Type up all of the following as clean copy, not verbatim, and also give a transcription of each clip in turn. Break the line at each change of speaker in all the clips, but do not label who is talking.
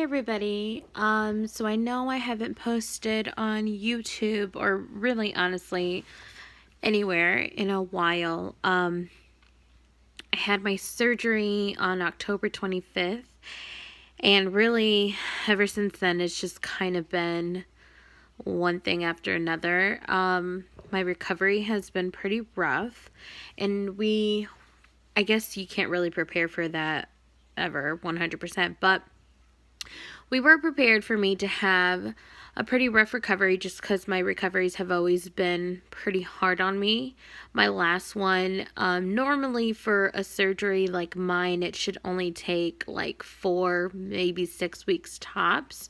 everybody. So I know I haven't posted on YouTube or really honestly anywhere in a while. I had my surgery on October 25th, and really ever since then it's just kind of been one thing after another. My recovery has been pretty rough, and I guess you can't really prepare for that ever 100%, but we were prepared for me to have a pretty rough recovery just because my recoveries have always been pretty hard on me. My last one, normally for a surgery like mine, it should only take like 4, maybe 6 weeks tops.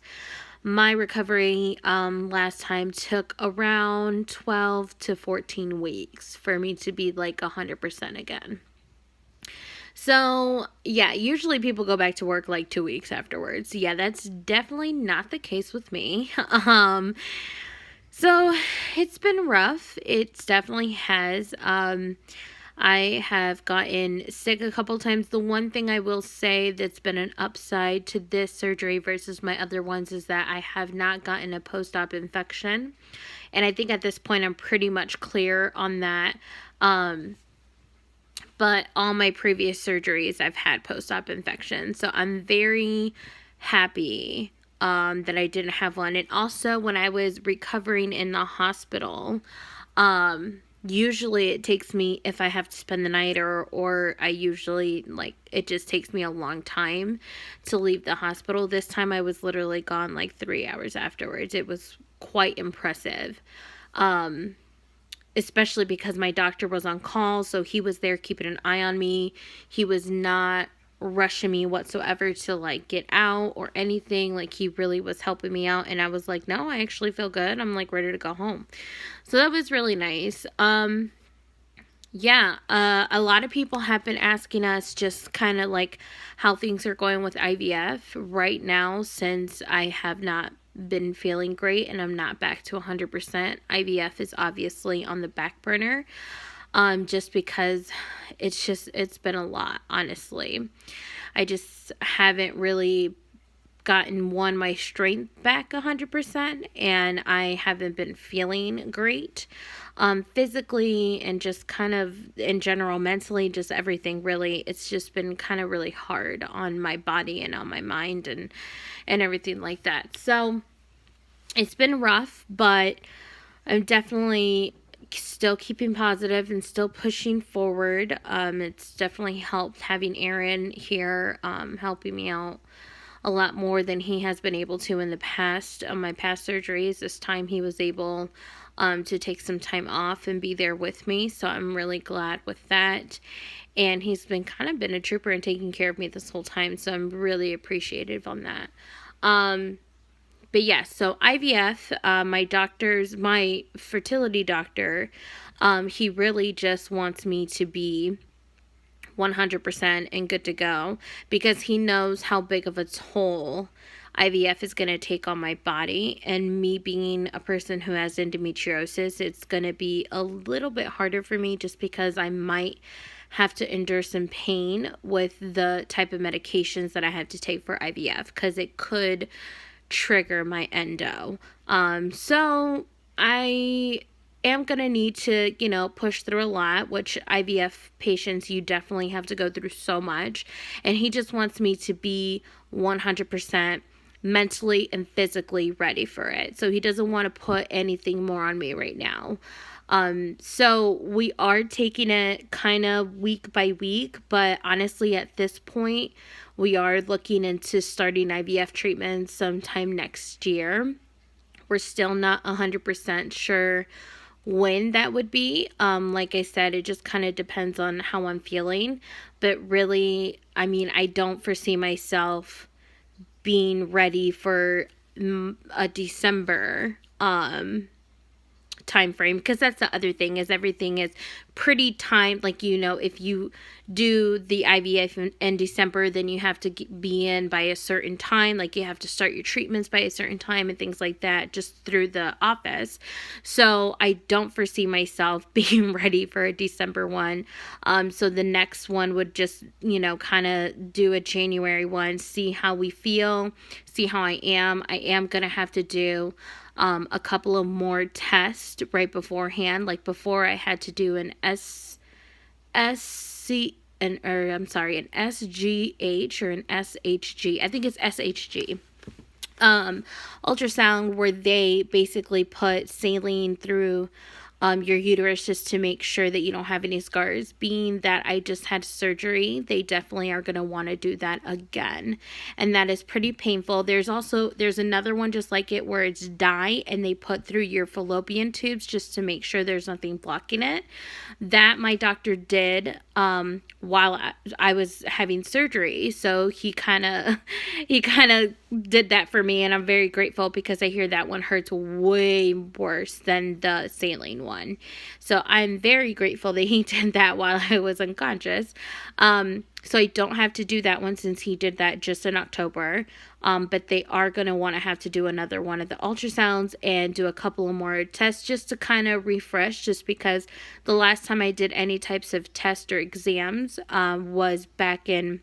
My recovery last time took around 12 to 14 weeks for me to be like 100% again. So, yeah, usually people go back to work like 2 weeks afterwards. Yeah, that's definitely not the case with me. So it's been rough. It definitely has. I have gotten sick a couple times. The one thing I will say that's been an upside to this surgery versus my other ones is that I have not gotten a post-op infection. And I think at this point I'm pretty much clear on that. But all my previous surgeries, I've had post-op infections. So I'm very happy that I didn't have one. And also, when I was recovering in the hospital, usually it takes me, if I have to spend the night or I usually, like, it just takes me a long time to leave the hospital. This time I was literally gone like 3 hours afterwards. It was quite impressive. Especially because my doctor was on call, so he was there keeping an eye on me. He was not rushing me whatsoever to like get out or anything. Like, he really was helping me out, and I was like, no, I actually feel good. I'm like ready to go home. So that was really nice. A lot of people have been asking us just kind of like how things are going with IVF right now, since I have not been feeling great and I'm not back to 100%. IVF is obviously on the back burner, just because it's been a lot, honestly. I just haven't really gotten my strength back 100%, and I haven't been feeling great physically, and just kind of in general mentally, just everything really. It's just been kind of really hard on my body and on my mind and everything like that. So it's been rough, but I'm definitely still keeping positive and still pushing forward. It's definitely helped having Aaron here, helping me out a lot more than he has been able to in the past. My past surgeries, this time he was able to take some time off and be there with me, so I'm really glad with that. And he's been a trooper and taking care of me this whole time, so I'm really appreciative on that. But yes, so IVF, my fertility doctor, he really just wants me to be 100% and good to go, because he knows how big of a toll IVF is going to take on my body. And me being a person who has endometriosis, it's going to be a little bit harder for me, just because I might have to endure some pain with the type of medications that I have to take for IVF, because it could trigger my endo. So I am going to need to, push through a lot, which IVF patients, you definitely have to go through so much. And he just wants me to be 100% mentally and physically ready for it. So he doesn't want to put anything more on me right now. So we are taking it kind of week by week, but honestly, at this point, we are looking into starting IVF treatment sometime next year. We're still not 100% sure when that would be. Like I said, it just kind of depends on how I'm feeling. But really, I mean, I don't foresee myself being ready for a December time frame, because that's the other thing, is everything is pretty timed. Like, if you do the IVF in December, then you have to be in by a certain time. Like you have to start your treatments by a certain time and things like that, just through the office. So I don't foresee myself being ready for a December one. So the next one would just, kind of do a January one, see how we feel, see how I am. I am going to have to do a couple of more tests right beforehand. Like before, I had to do an an SGH or an SHG. I think it's SHG. Ultrasound, where they basically put saline through your uterus just to make sure that you don't have any scars. Being that I just had surgery, they definitely are going to want to do that again, and that is pretty painful. There's another one just like it where it's dye and they put through your fallopian tubes just to make sure there's nothing blocking it. That my doctor did while I was having surgery, so he kind of did that for me, and I'm very grateful because I hear that one hurts way worse than the saline one. So I'm very grateful that he did that while I was unconscious. So I don't have to do that one since he did that just in October. But they are going to want to have to do another one of the ultrasounds and do a couple of more tests just to kind of refresh, just because the last time I did any types of tests or exams was back in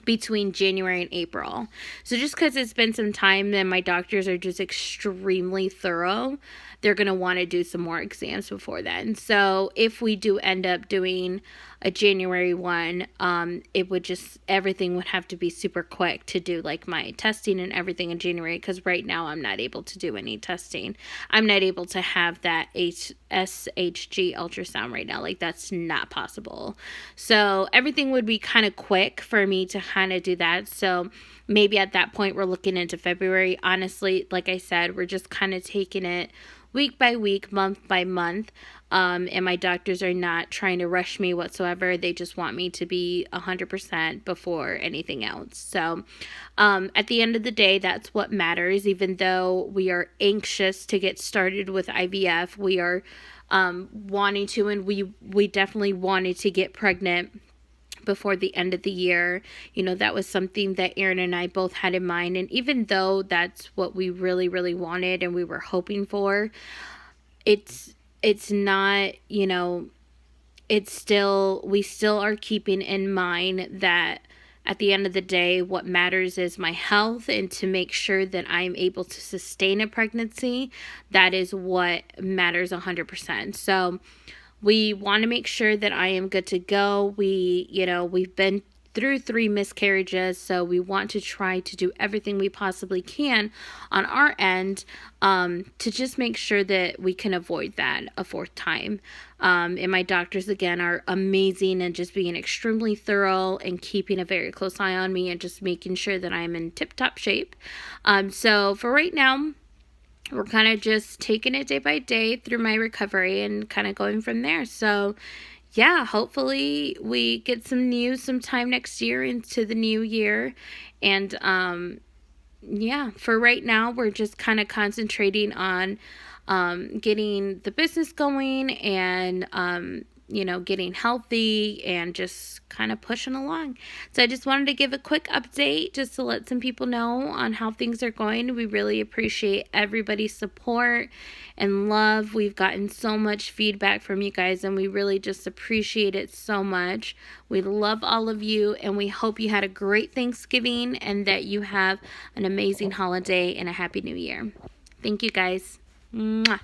between January and April. So just because it's been some time, then my doctors are just extremely thorough. They're going to want to do some more exams before then. So if we do end up doing a January one, everything would have to be super quick to do like my testing and everything in January, because right now I'm not able to do any testing. I'm not able to have that SHG ultrasound right now. Like that's not possible. So everything would be kind of quick for me to kind of do that. So maybe at that point we're looking into February. Honestly, like I said, we're just kind of taking it week by week, month by month. And my doctors are not trying to rush me whatsoever. They just want me to be 100% before anything else. So at the end of the day, that's what matters. Even though we are anxious to get started with IVF, we are wanting to, and we definitely wanted to get pregnant before the end of the year. That was something that Aaron and I both had in mind. And even though that's what we really, really wanted and we were hoping for, it's not, we still are keeping in mind that at the end of the day, what matters is my health, and to make sure that I'm able to sustain a pregnancy. That is what matters 100%. So we want to make sure that I am good to go. We've been through 3 miscarriages, so we want to try to do everything we possibly can on our end to just make sure that we can avoid that a 4th time. And my doctors, again, are amazing and just being extremely thorough and keeping a very close eye on me and just making sure that I'm in tip-top shape. So for right now, we're kind of just taking it day by day through my recovery and kind of going from there. So yeah, hopefully we get some news sometime next year into the new year. And for right now, we're just kind of concentrating on getting the business going and getting healthy and just kind of pushing along. So I just wanted to give a quick update just to let some people know on how things are going. We really appreciate everybody's support and love. We've gotten so much feedback from you guys, and we really just appreciate it so much. We love all of you, and we hope you had a great Thanksgiving and that you have an amazing holiday and a happy new year. Thank you guys. Mwah.